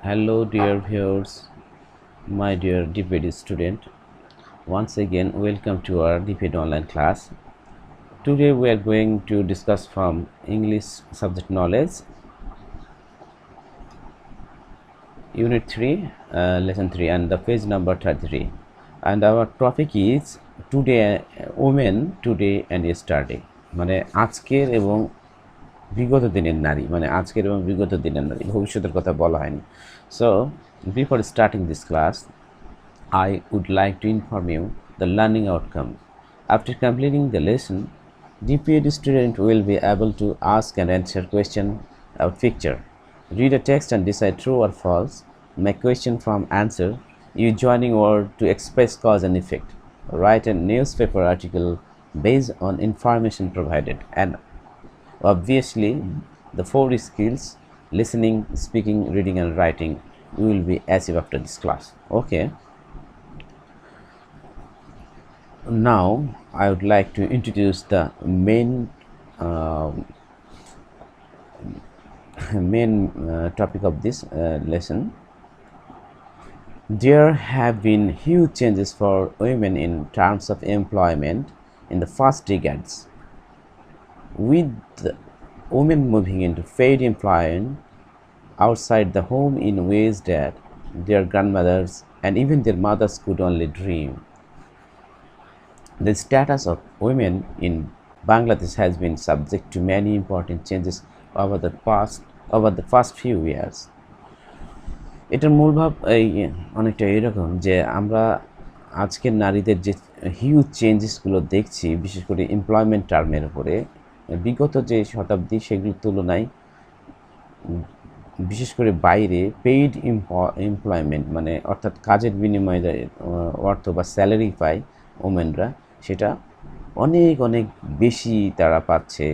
Hello, dear viewers, my dear DPED student. Once again, welcome to our DPED online class. Today, we are going to discuss from English subject knowledge, Unit 3, Lesson 3, and the page number 33. And our topic is today, women today and yesterday. মানে আজকের এবং বিগত দিনের নারী, মানে আজকের এবং বিগত দিনের নারী, ভবিষ্যতের কথা বলা হয়নি। So, before starting this class, I would like to inform you the learning outcome. After completing the lesson, DPED student will be able to ask and answer question about picture. Read a text and decide true or false. Make question from answer. Use joining word to express cause and effect. Write a newspaper article based on information provided. And obviously, the four skills listening, speaking, reading, and writing will be achieved after this class. Okay. Now I would like to introduce the main topic of this lesson. There have been huge changes for women in terms of employment in the first decades, with women moving into paid employment outside the home in ways that their grandmothers and even their mothers could only dream. The status of women in Bangladesh has been subject to many important changes over the past few years. এটার মূল ভাব অনেকটা এরকম যে আমরা আজকের নারীদের যে হিউজ চেঞ্জেসগুলো দেখছি, বিশেষ করে এমপ্লয়মেন্ট টার্মের উপরে বিগত যে শতাব্দী সেগুলোর তুলনায় বিশেষ করে বাইরে পেইড এমপ্লয়মেন্ট, মানে অর্থাৎ কাজের বিনিময়ে অর্থ বা স্যালারি পায় ওমেনরা, সেটা অনেক অনেক বেশি তারা পাচ্ছে,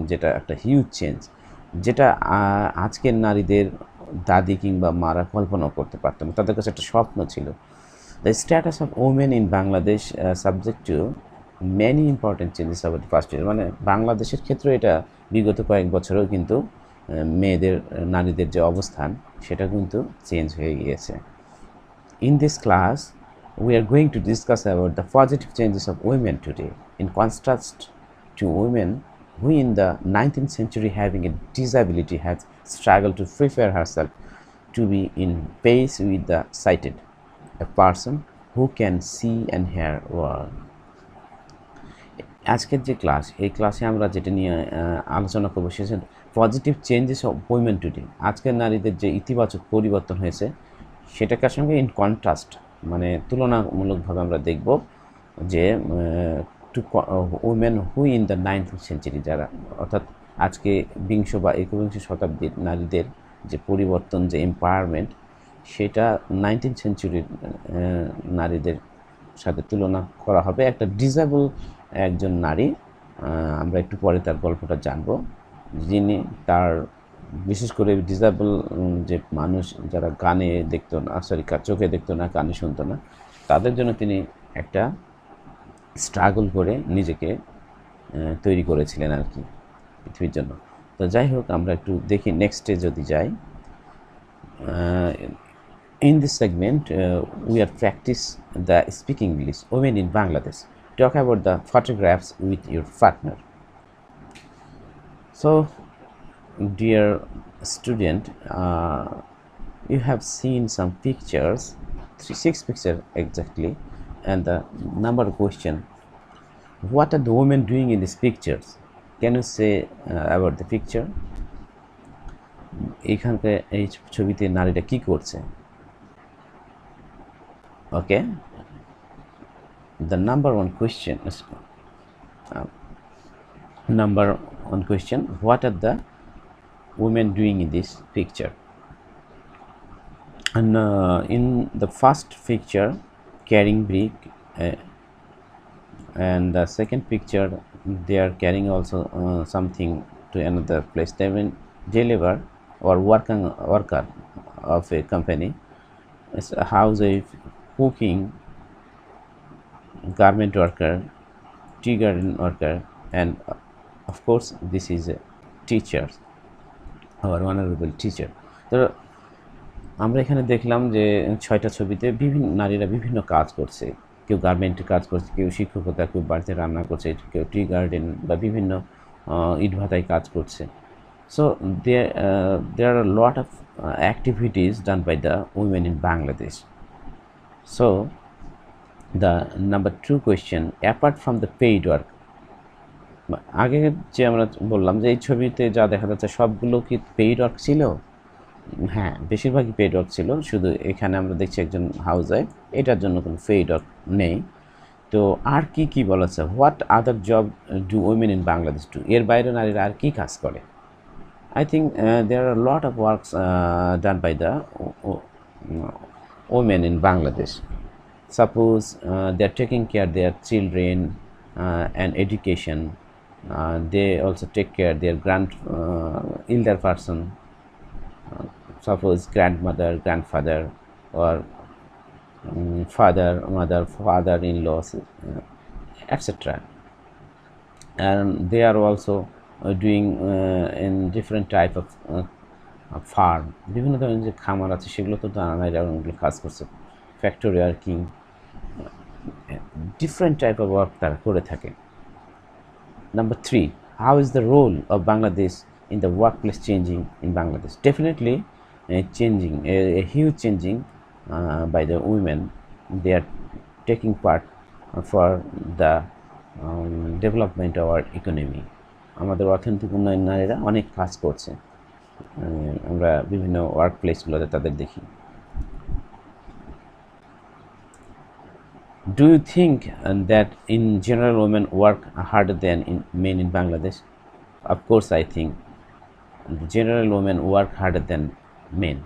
যেটা একটা হিউজ চেঞ্জ, যেটা আজকের নারীদের দাদি কিংবা মারা কল্পনাও করতে পারতো না। তাদের কাছে একটা স্বপ্ন ছিল। The status of women in Bangladesh subject to many important changes of the first year, মানে বাংলাদেশের ক্ষেত্রে এটা বিগত কয়েক বছরেও কিন্তু মেয়েদের নারীদের যে অবস্থান সেটা কিন্তু চেঞ্জ হয়ে গিয়েছে। In this class, we are going to discuss about the positive changes of women today, in contrast to women who in the 19th century having a disability has struggled to prepare herself to be in pace with the sighted, a person who can see and hear world. আজকের যে class, এই ক্লাসে আমরা যেটা নিয়ে আলোচনা করবো সেটা positive changes of women today. আজকের নারীদের যে ইতিবাচক পরিবর্তন হয়েছে সেটাকার সঙ্গে ইন কন্ট্রাস্ট, মানে তুলনামূলকভাবে আমরা দেখব যে two women who in the 19th century, যারা অর্থাৎ আজকে বিংশ বা একবিংশ শতাব্দীর নারীদের যে পরিবর্তন, যে এম্পাওয়ারমেন্ট, সেটা 19th সেঞ্চুরির নারীদের সাথে তুলনা করা হবে। একটা ডিসেবল একজন নারী, আমরা একটু পরে তার গল্পটা জানব, যিনি তার বিশেষ করে ডিসেবল যে মানুষ যারা কানে দেখতো না, চোখে দেখতো না, কানে শুনতো না, তাদের জন্য তিনি একটা স্ট্রাগল করে নিজেকে তৈরি করেছিলেন আর কি পৃথিবীর জন্য। তো যাই হোক, আমরা একটু দেখি নেক্সটে যদি যাই। In this segment, we are practice the speaking English women in Bangladesh. Talk about the photographs with your partner. So, dear student, you have seen some pictures, 6 pictures exactly, and the number question, what are the women doing in these pictures? Can you say about the picture? এইখানকার এই ছবিতে নারীটা কি করছে? Okay, the number one question is what are the women doing in this picture? And in the first picture, carrying brick, and the second picture they are carrying also something to another place. They mean deliver or worker of a company. It's a housewife, cooking, garment worker, tea garden worker, and of course this is a teacher, our honorable teacher. So আমরা এখানে দেখলাম যে 6টা ছবিতে বিভিন্ন নারীরা বিভিন্ন কাজ করছে। কেউ গার্মেন্টে কাজ করছে, কেউ শিক্ষকতা, কেউ বাড়িতে রান্না করছে, কেউ টি গার্ডেন বা বিভিন্ন ইটভাটায় কাজ করছে। So there are a lot of activities done by the women in Bangladesh. So the number 2 question, apart from the paid work, আগে যে আমরা বললাম যে এই ছবিতে যা দেখা যাচ্ছে সবগুলো কি পেইড ওয়ার্ক ছিল? হ্যাঁ, বেশিরভাগই পেইড ওয়ার্ক ছিল। শুধু এখানে আমরা দেখছি একজন হাউস ওয়াইফ, এটার জন্য কোনো পেইড ওয়ার্ক নেই। তো আর কি কি বলা আছে, what other job do women in Bangladesh do, এর বাইরে নারীরা আর কি কাজ করে? I think there are a lot of works done by the women in Bangladesh. Suppose they are taking care of their children and education. They also take care of their elder person, suppose grandmother, grandfather, or father, mother, father-in-laws, etc. And they are also doing in different type of farm, বিভিন্ন ধরনের যে খামার আছে সেগুলো তো নারীরা অনেকগুলো কাজ করছে, factory working, different type of work তারা করে থাকে। Number 3, how is the role of Bangladesh in the workplace changing in Bangladesh? Definitely changing, a huge changing by the women. They are taking part for the development of our economy. আমাদের অর্থনৈতিক উন্নয়ন নারীরা অনেক কাজ করছে, আমরা বিভিন্ন work প্লেসগুলোতে তাদের দেখি। Do you think that in general women work harder than men in Bangladesh? Of course I think general women work harder than men.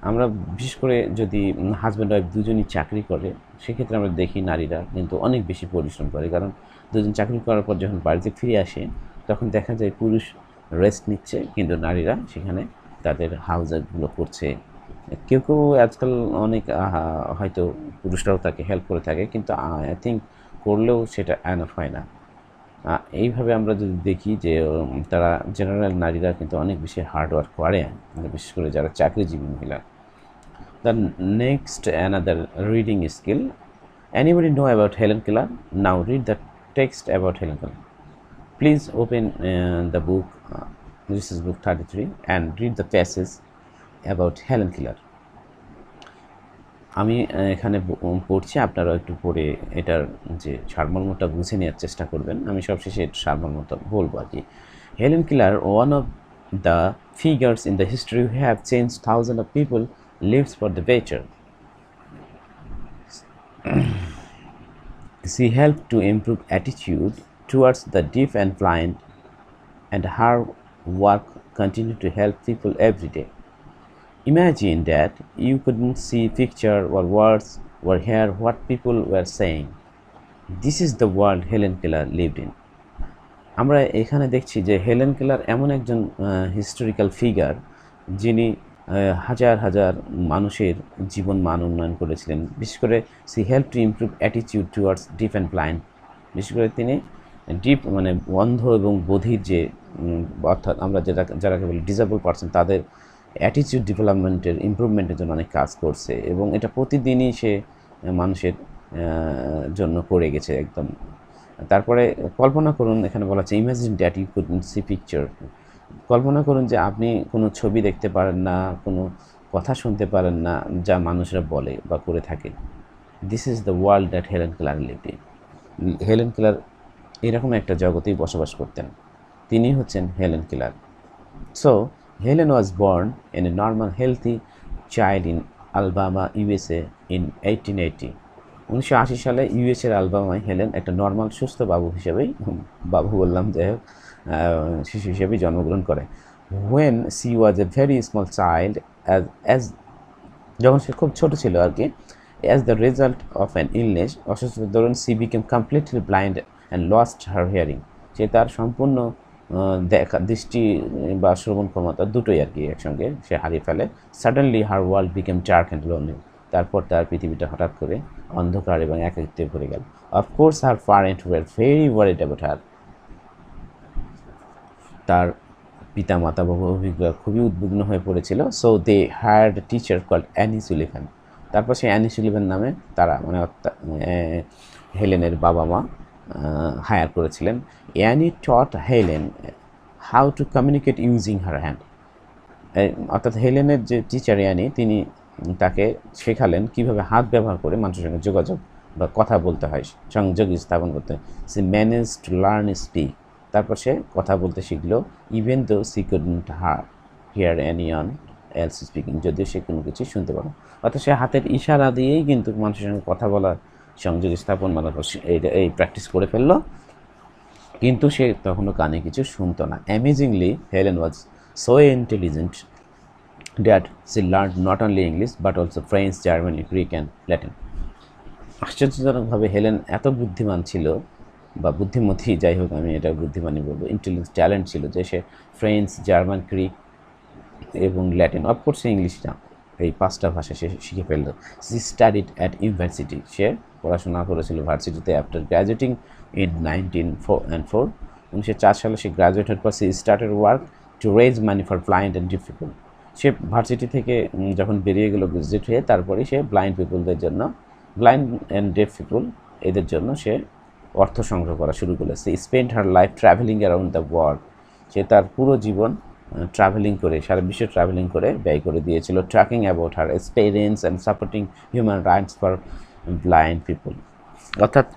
আমরা বিশেষ করে যদি হাজব্যান্ড ওয়াইফ দুজনই চাকরি করে সেক্ষেত্রে আমরা দেখি নারীরা কিন্তু অনেক বেশি পরিশ্রম করে, কারণ দুজন চাকরি করার পর যখন বাড়িতে ফিরে আসে তখন দেখা যায় পুরুষ রেস্ট নিচ্ছে কিন্তু নারীরা সেখানে তাদের হাউস ওয়াইফগুলো করছে। কেউ কেউ আজকাল অনেক হয়তো পুরুষরাও তাকে হেল্প করে থাকে, কিন্তু আই থিঙ্ক করলেও সেটা এনাফ হয় না। এইভাবে আমরা যদি দেখি যে তারা জেনারেল নারীরা কিন্তু অনেক বেশি হার্ড ওয়ার্ক করে, বিশেষ করে যারা চাকরিজীবী মহিলা। The next another reading skill, anybody know about Helen Keller? Now read the text about Helen Keller. Please open the book, this is book 33, and read the passage about Helen Keller. আমি এখানে পড়ছি, আপনারা একটু পড়ে এটার যে সারমর্মটা বুঝে নেওয়ার চেষ্টা করবেন। আমি সবশেষে এর সারমর্মটা বলবো আর কি। Helen Keller, one of the figures in the history who have changed thousands of people lives for the better. She helped to improve attitude towards the deaf and blind, and her work continued to help people every day. Imagine that you couldn't see picture or words or hear what people were saying. This is the world Helen Keller lived in. আমরা এখানে দেখছি যে Helen Keller এমন একজন historical figure যিনি হাজার হাজার মানুষের জীবন মান উন্নয়ন করেছিলেন। বিশেষ করে she help to improve attitude towards deaf and blind. বিশেষ করে তিনি ডিপ মানে অন্ধ এবং বধির যে অর্থাৎ আমরা যারাকে বলি ডিসেবল পারসন, তাদের অ্যাটিটিউড ডেভেলপমেন্টের ইমপ্রুভমেন্টের জন্য অনেক কাজ করছে এবং এটা প্রতিদিনই সে মানুষের জন্য করে গেছে একদম। তারপরে কল্পনা করুন, এখানে বলা আছে imagine that you couldn't see picture. কল্পনা করুন যে আপনি কোনো ছবি দেখতে পারেন না, কোনো কথা শুনতে পারেন না যা মানুষরা বলে বা করে থাকে। This is the world that Helen Keller lived in. Helen Keller এরকম একটা জগতেই বসবাস করতেন, তিনি হচ্ছেন Helen Keller. So Helen was born in a normal healthy child in Alabama, USA in 1880। 1980 সালে ইউএসএর আলবামায় হেলেন একটা নর্মাল সুস্থ বাবু হিসেবেই, বাবু বললাম যাই হোক, শিশু হিসেবেই জন্মগ্রহণ করে। When she was a very small child, as যখন সে খুব ছোটো ছিল আর কি, as the result of an illness, অসুস্থতার দরুন she became completely blind and lost her hearing. সে তার সম্পূর্ণ দৃষ্টি বা শ্রবণ ক্ষমতা দুটোই আর কি একসঙ্গে সে হারিয়ে ফেলে। Suddenly her world became dark and lonely. তারপর তার পৃথিবীটা হঠাৎ করে অন্ধকার এবং একাকিত্বে ভরে গেল। Of course her parents were very worried about her. তার পিতামাতা বা অভিজ্ঞরা খুবই উদ্বিগ্ন হয়ে পড়েছিল। So they hired teacher called Annie Sullivan. তারপর সেই অ্যানি সুলিভান নামে তারা মানে হেলেনের বাবা মা হায়ার করেছিলেন। Annie taught Helen how to communicate using her hand. অর্থাৎ হেলেনের যে টিচার অ্যানি, তিনি তাকে শেখালেন কীভাবে হাত ব্যবহার করে মানুষের সঙ্গে যোগাযোগ বা কথা বলতে হয়, সংযোগ স্থাপন করতে হয়। She manage to learn speak. তারপর সে কথা বলতে শিখলো, even though she couldn't hear anyone else speaking, যদিও সে কোনো কিছু শুনতে পারে। অর্থাৎ সে হাতের ইশারা দিয়েই কিন্তু মানুষের সঙ্গে কথা বলার সংযোগ স্থাপন মানে এই প্র্যাকটিস করে ফেললো, কিন্তু সে তখনও কানে কিছু শুনতো না। Amazingly Helen was so intelligent that she learn not only English but also French, German, Greek and Latin. আশ্চর্যজনকভাবে হেলেন এত বুদ্ধিমান ছিল বা বুদ্ধিমতী, যাই হোক আমি এটা বুদ্ধিমানই বলবো, ইন্টেলিজেন্স ট্যালেন্ট ছিল যে সে ফ্রেঞ্চ, জার্মান, গ্রিক এবং ল্যাটিন, অফকোর্স ইংলিশ না, এই 5টা ভাষা সে শিখে ফেলল। She studied at university. সে পড়াশোনা করেছিল ভার্সিটিতে। আফটার গ্র্যাজুয়েটিং ইন 1904 সালে সে গ্র্যাজুয়েটের পর she started work to raise money for blind and deaf people. সে ভার্সিটি থেকে যখন বেরিয়ে গেল গ্র্যাজুয়েট হয়ে, তারপরে সে ব্লাইন্ড অ্যান্ড ডেফ পিপল এদের জন্য সে অর্থ সংগ্রহ করা শুরু করলো। সে spend her life travelling around the world. সে তার পুরো জীবন ট্রাভেলিং করে, সারা বিশ্বে ট্রাভেলিং করে ব্যয় করে দিয়েছিল। Tracking about her experience and supporting human rights for blind people. অর্থাৎ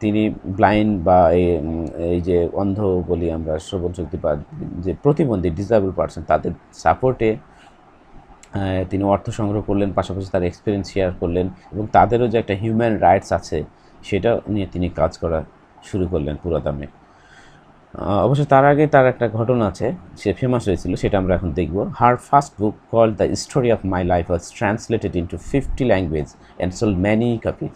তিনি ব্লাইন্ড বা এই যে অন্ধ বলি আমরা, শ্রবণ শক্তি বা যে প্রতিবন্ধী ডিসেবল পার্সন, তাদের সাপোর্টে তিনি অর্থ সংগ্রহ করলেন, পাশাপাশি তার এক্সপিরিয়েন্স শেয়ার করলেন, এবং তাদেরও যে একটা হিউম্যান রাইটস আছে সেটা নিয়ে তিনি কাজ করা শুরু করলেন পুরোদমে। অবশ্য তার আগে তার একটা ঘটনা আছে, সে ফেমাস হয়েছিল, সেটা আমরা এখন দেখব। Her first book called the story of my life was translated into 50 language and sold many copies.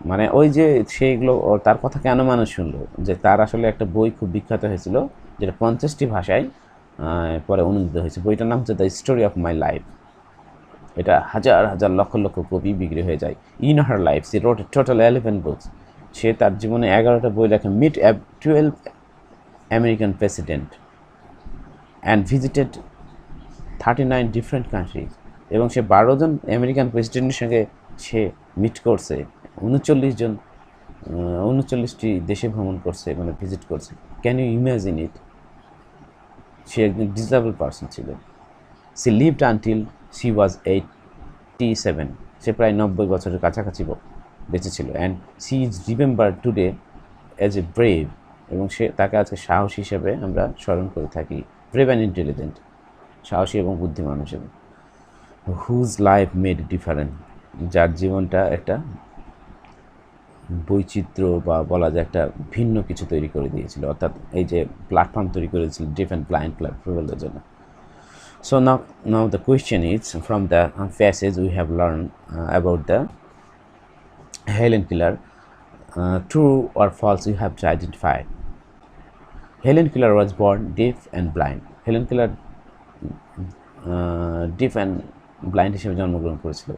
মানে ওই যে সেইগুলো, তার কথা কেন মানুষ শুনলো, যে তার আসলে একটা বই খুব বিখ্যাত হয়েছিল যেটা 50টি ভাষায় পরে অনুদিত হয়েছে। বইটার নাম হচ্ছে the story of my life. এটা হাজার হাজার লক্ষ লক্ষ কপি বিক্রি হয়ে যায়। In her life she wrote total 11 books. সে তার জীবনে 11টা বই লেখে। Meet 12 American president and visited 39 different countries. এবং সে 12 জন আমেরিকান প্রেসিডেন্টের সঙ্গে সে মিট করছে, 39টি দেশে ভ্রমণ করছে, মানে ভিজিট করছে। Can you imagine it? সে একজন ডিসেবল পার্সন ছিল। She lived until she was 87। সে প্রায় 90 বছরের কাছাকাছি বেঁচে ছিল। And she is remember today as a brave. এবং তাকে আজকে সাহসী হিসেবে আমরা স্মরণ করে থাকি। ব্রেভ অ্যান্ড ইন্টেলিজেন্ট, সাহসী এবং বুদ্ধিমান হিসেবে। হুজ লাইফ মেড ডিফারেন্ট, যার জীবনটা একটা বৈচিত্র্য বা বলা যায় একটা ভিন্ন কিছু তৈরি করে দিয়েছিল। অর্থাৎ এই যে প্ল্যাটফর্ম তৈরি করেছিল ডিফারেন্ট ব্লাইন্ড পিপলের জন্য। So now the question is, from the passage we have learned about the Helen Keller, true or false you have to identify. Helen Keller was born deaf and blind. Helen Keller deaf and blind হিসেবে জন্মগ্রহণ করেছিল।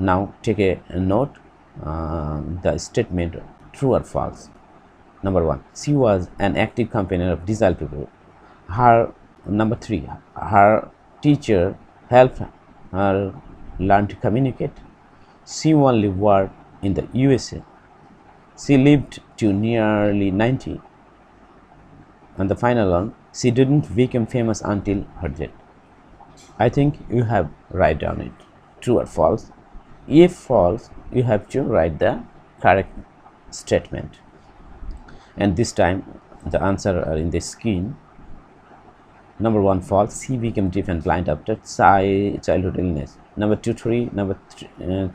Now take a note, the statement true or false. Number 1, she was an active companion of disabled people. Number 3, her teacher helped her learn to communicate. She only worked in the USA. She lived to nearly 90. And the final one, she didn't become famous until her death. I think you have write down it, true or false. If false, you have to write the correct statement. And this time the answer are in the screen. Number 1, false. She became deaf and blind after childhood illness. Number 2, true. Number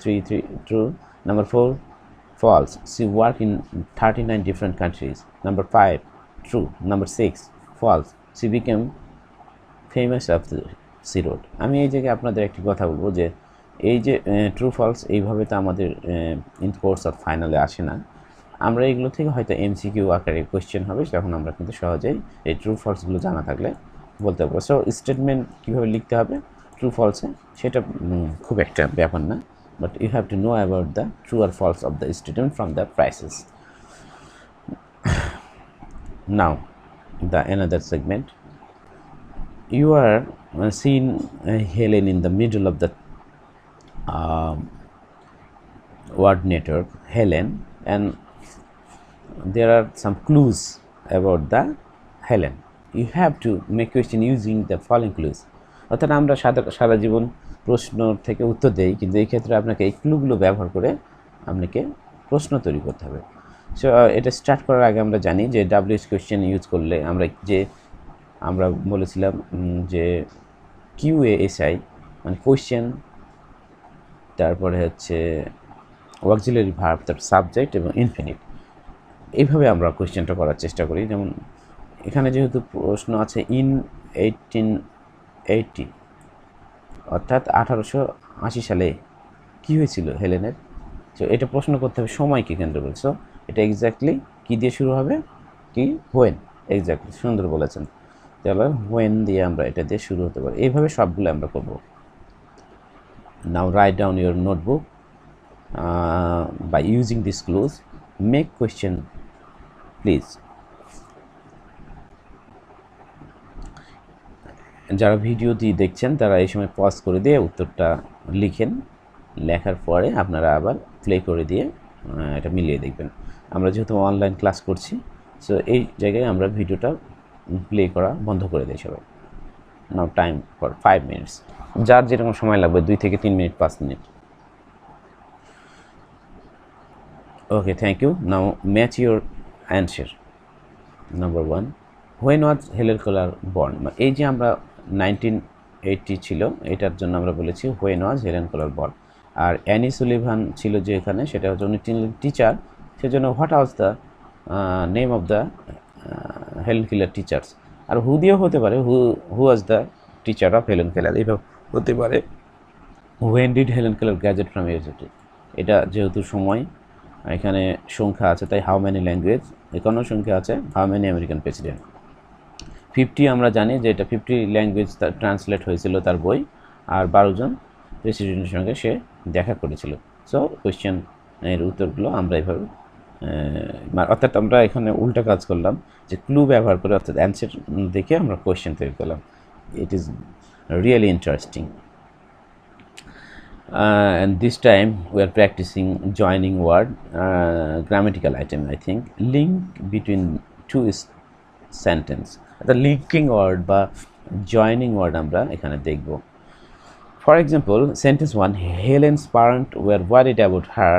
3, true. Number 4, false. She worked in 39 different countries. Number 5, true. Number 6, false. She became famous after she wrote. আমি এই জায়গায় আপনাদের একটি কথা বলবো যে এই যে ট্রু ফলস এইভাবে তো আমাদের ইন কোর্স অফ ফাইনালে আসে না। আমরা এগুলো থেকে হয়তো এমসিকিউ আকারে কোয়েশ্চেন হবে, তখন আমরা কিন্তু সহজেই এই ট্রু ফলসগুলো জানা থাকলে বলতে পারবো। সো স্টেটমেন্ট কীভাবে লিখতে হবে ট্রু ফলসে, সেটা খুব একটা ব্যাপার না, but you have to know about the true or false of the statement from the prices. Now the another segment, you are seeing Helen in the middle of the word network Helen, and there are some clues about the Helen. You have to make question using the following clues. অর্থাৎ আমরা সারা জীবন প্রশ্ন থেকে উত্তর দেই, কিন্তু এই ক্ষেত্রে আপনাকে এই ক্লুগুলো ব্যবহার করে আপনাকে প্রশ্ন তৈরি করতে হবে। সো এটা স্টার্ট করার আগে আমরা জানি যে ডাব্লিউএইচ কোয়েশ্চেন ইউজ করলে আমরা বলেছিলাম যে কিউএএসআই মানে কোয়েশ্চেন, তারপরে হচ্ছে অক্সিলারি ভার্ব, তারপর সাবজেক্ট এবং ইনফিনিট, এইভাবে আমরা কোয়েশ্চেনটা করার চেষ্টা করি। যেমন এখানে যেহেতু প্রশ্ন আছে ইন 1880, অর্থাৎ 1880 সালে কী হয়েছিল হেলেনের, সো এটা প্রশ্ন করতে হবে সময়কে কেন্দ্র করে। সো এটা এক্স্যাক্টলি কী দিয়ে শুরু হবে, কি হোয়েন, এক্স্যাক্টলি সুন্দর বলেছেন। তাহলে হোয়েন দিয়ে আমরা এটা দিয়ে শুরু হতে পারি। এইভাবে সবগুলো আমরা করব। Now write down your notebook by using these clues. Make question please. যারা ভিডিওটি দেখছেন তারা এই সময় পজ করে দিয়ে উত্তরটা লিখেন, লেখার পরে আপনারা আবার প্লে করে দিয়ে এটা মিলিয়ে দেখবেন। আমরা যেহেতু অনলাইন ক্লাস করছি, সো এই জায়গায় আমরা ভিডিওটা প্লে করা বন্ধ করে দিই সবাই। নাও টাইম ফর 5 minutes, যার যেরকম সময় লাগবে 2 থেকে 3 minute 5 minute. Okay, thank you. Now match your answer. Number 1, when was Helen Keller born? এই যে আমরা 1980 ছিল, এটার জন্য আমরা বলেছি when was Helen Keller born। আর অ্যানি সুলিভান ছিল যে এখানে, সেটা হচ্ছে উনি টিচার, সেজন্য what was the name of the Helen Keller teachers. আর হু দিয়েও হতে পারে, who was the teacher of Helen Keller, এইভাবে হতে পারে when did Helen Keller graduate from university। এটা যেহেতু সময়, এখানে সংখ্যা আছে তাই হাউ মেনি ল্যাঙ্গুয়েজ, এখানেও সংখ্যা আছে হাউ মেনি আমেরিকান প্রেসিডেন্ট। 50 আমরা জানি যে এটা 50 ল্যাঙ্গুয়েজ ট্রান্সলেট হয়েছিল তার বই, আর 12 জন প্রেসিডেন্টের সঙ্গে সে দেখা করেছিল। সো কোয়েশ্চেন এর উত্তরগুলো আমরা এইভাবে, অর্থাৎ আমরা এখানে উল্টা কাজ করলাম যে ক্লু ব্যবহার করে, অর্থাৎ অ্যান্সার দেখে আমরা কোয়েশ্চেন তৈরি করলাম। It is really interesting. And this time we are practicing joining word, grammatical item I think, link between two sentence, the linking word বা joining word আমরা এখানে দেখব। For example, sentence 1, Helen's parents were worried about her,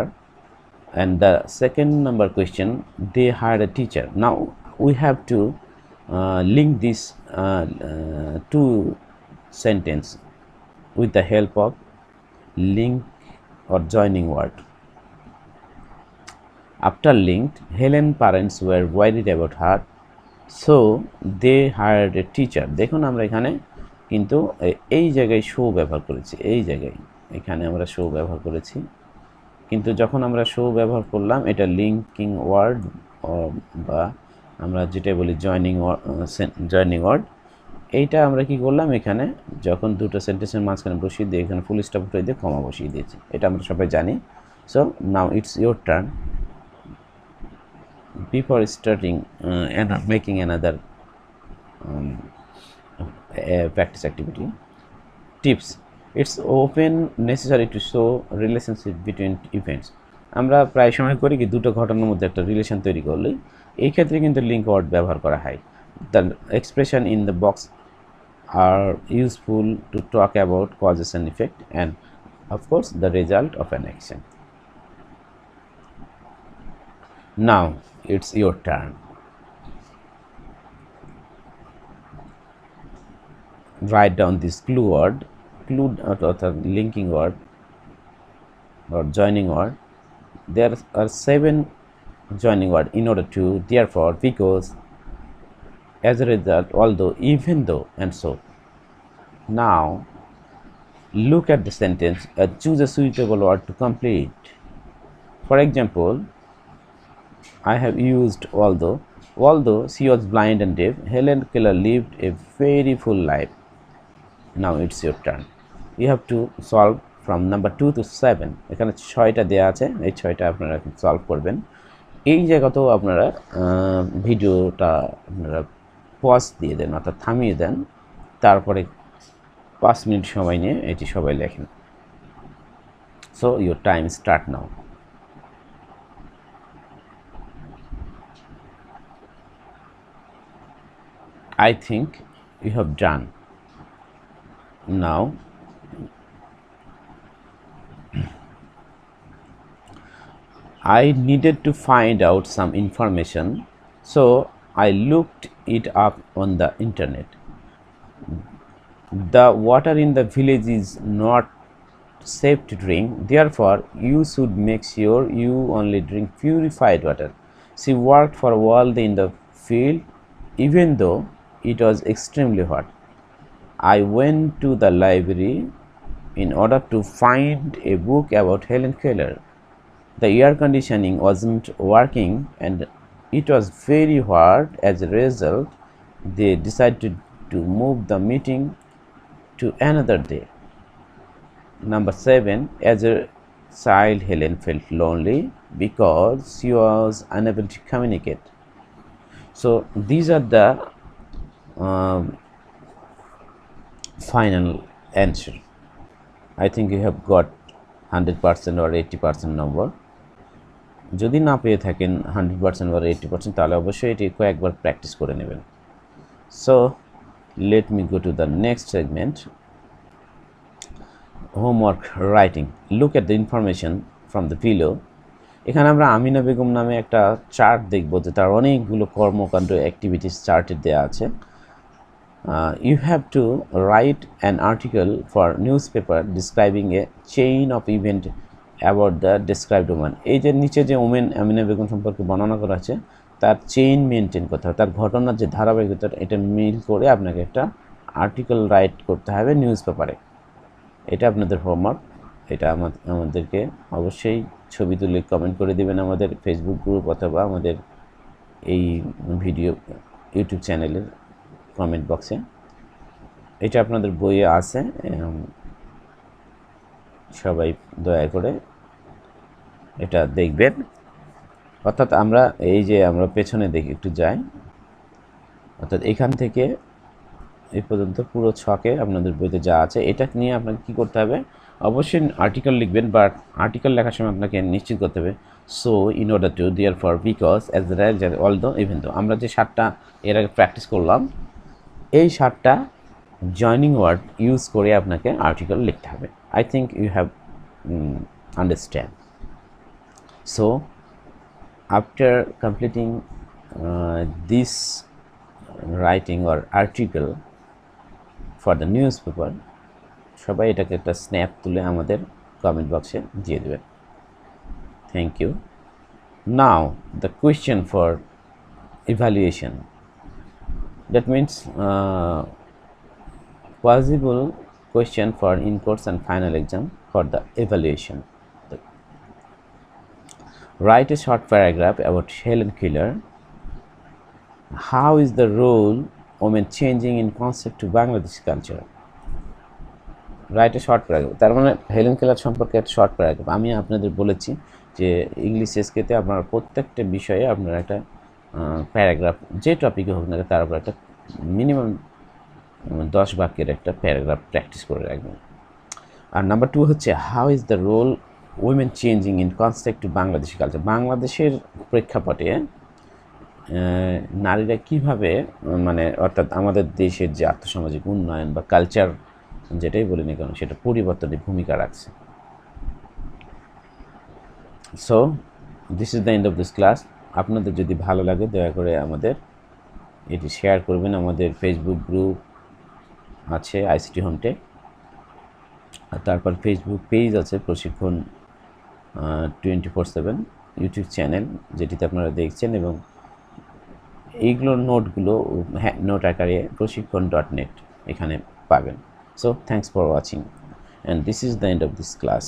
and the second number question, they hired a teacher. Now we have to link this two sentence with the help of link or joining word. After linked, Helen's parents were worried about her, so they hired a teacher. দেখুন আমরা এখানে কিন্তু এই জায়গায় show ব্যবহার করেছি, এই জায়গায় এখানে আমরা শো ব্যবহার করেছি, কিন্তু যখন আমরা শো ব্যবহার করলাম এটা লিঙ্কিং ওয়ার্ড বা আমরা যেটা বলি জয়নিং ওয়ার্ড, এইটা আমরা কি করলাম, এখানে যখন দুটো সেন্টেন্সের মাঝখানে বসিয়ে দিয়ে এখানে ফুল স্টপ উঠিয়ে দিয়ে কমা বসিয়ে দিয়েছি, এটা আমরা সবাই জানি। So now it's your turn. Before starting making another practice activity, tips, it's often necessary to show relationship between events. আমরা প্রায় সময় করি কি দুটো ঘটনার মধ্যে একটা রিলেশন তৈরি করলে, এই ক্ষেত্রে কিন্তু লিঙ্ক ওয়ার্ড ব্যবহার করা হয়। The expression in the box are useful to talk about causes and effect, and of course the result of an action. Now it's your turn. Write down this clue word, or linking word or joining word. There are 7 joining word in order to, therefore, because, as a result, although, even though, and so. Now look at the sentence and choose a suitable word to complete. For example, I have used although. Although she was blind and deaf, Helen Keller lived a very full life. Now it's your turn. You have to solve from number 2 to 7. এখানে 6টা দেয়া আছে, এই 6টা আপনারা solve করবেন। এই জায়গাতেও আপনারা ভিডিওটা আপনারা পজ দিয়ে দেন, অর্থাৎ থামিয়ে দেন, তারপরে 5 মিনিট সময় নিয়ে এটি সবাই লেখেন। So your time start now. I think you have done. Now I needed to find out some information, so I looked it up on the internet. The water in the village is not safe to drink, therefore you should make sure you only drink purified water. She worked for a while in the field, even though it was extremely hot. I went to the library in order to find a book about Helen Keller. The air conditioning wasn't working and it was very hot. As a result, they decided to move the meeting to another day. Number 7, as a child, Helen felt lonely because she was unable to communicate. So these are the final answer. I think you have got 100% or 80% number. যদি না পেয়ে থাকেন 100% বা 80%, তাহলে অবশ্যই এটি কয়েকবার practice করে নেবেন। So let me go to the next segment, homework writing. Look at the information from the below. এখানে আমরা আমিনা বেগম নামে একটা চার্ট দেখব, যে তার অনেকগুলো কর্মকাণ্ড অ্যাক্টিভিটিস চার্টে দেওয়া আছে। You have to write an article for newspaper describing a chain of event about the described woman. এই যে নিচে যে ওমেন আমিনা বেগম সম্পর্কে বর্ণনা করা আছে, তার চেইন মেনটেন করতে হবে, তার ঘটনার যে ধারাবাহিকতা এটা মিল করে আপনাকে একটা আর্টিকেল রাইট করতে হবে নিউজ পেপারে। এটা আপনাদের হোমওয়ার্ক। এটা আমাদেরকে অবশ্যই ছবি তুলে কমেন্ট করে দেবেন আমাদের ফেসবুক গ্রুপ অথবা আমাদের এই ভিডিও ইউটিউব চ্যানেলের কমেন্ট বক্সে। এটা আপনাদের বইয়ে আছে, সবাই দয়া করে এটা দেখবেন। অর্থাৎ আমরা এই যে আমরা পেছনে দেখি একটু যাই, অর্থাৎ এখান থেকে এই পর্যন্ত পুরো ছকে আপনাদের বইতে যা আছে, এটা নিয়ে আপনাকে কী করতে হবে, অবশ্যই আর্টিকেল লিখবেন, বাট আর্টিকেল লেখার সময় আপনাকে নিশ্চিত করতে হবে so, in order to, therefore, because, as the, all the, even the. আমরা যে 7টা এর আগে প্র্যাকটিস করলাম, এই 7টা জয়নিং ওয়ার্ড ইউজ করে আপনাকে আর্টিকেল লিখতে হবে। I think you have understand. So after completing this writing or article for the newspaper, সবাই এটাকে একটা স্ন্যাপ তুলে আমাদের কমেন্ট বক্সে দিয়ে দেবেন। Thank you. Now the question for evaluation, that means possible question for in course and final exam for the evaluation. Write a short paragraph about Helen Keller. How is the role women changing in concept to Bangladeshi culture? Write a short paragraph, তার মানে Helen Keller সম্পর্কে একটা short paragraph. আমি আপনাদের বলেছি যে English এসকেতে আপনারা প্রত্যেকটা বিষয়ে আপনারা একটা প্যারাগ্রাফ, যে টপিকে হোক না তার উপর একটা মিনিমাম 10 বাক্যের একটা প্যারাগ্রাফ প্র্যাকটিস করে রাখবেন। আর নাম্বার 2 হচ্ছে how is the role women changing in concept to Bangladeshi culture. বাংলাদেশের প্রেক্ষাপটে নারীরা কীভাবে, মানে অর্থাৎ আমাদের দেশের যে আর্থসামাজিক উন্নয়ন বা কালচার যেটাই বলি না কেন, সেটা পরিবর্তনের ভূমিকা রাখছে। So this is the end of this class. আপনাদের যদি ভালো লাগে দয়া করে আমাদের এটি শেয়ার করবেন। আমাদের ফেসবুক গ্রুপ আছে আইসিটি হোমটেক, আর তারপর ফেসবুক পেজ আছে প্রশিক্ষণ 24/7, ইউটিউব চ্যানেল যেটিতে আপনারা দেখছেন, এবং এইগুলোর নোটগুলো নোট আকারে প্রশিক্ষণ.net এখানে পাবেন। So thanks for watching, and this is the end of this class.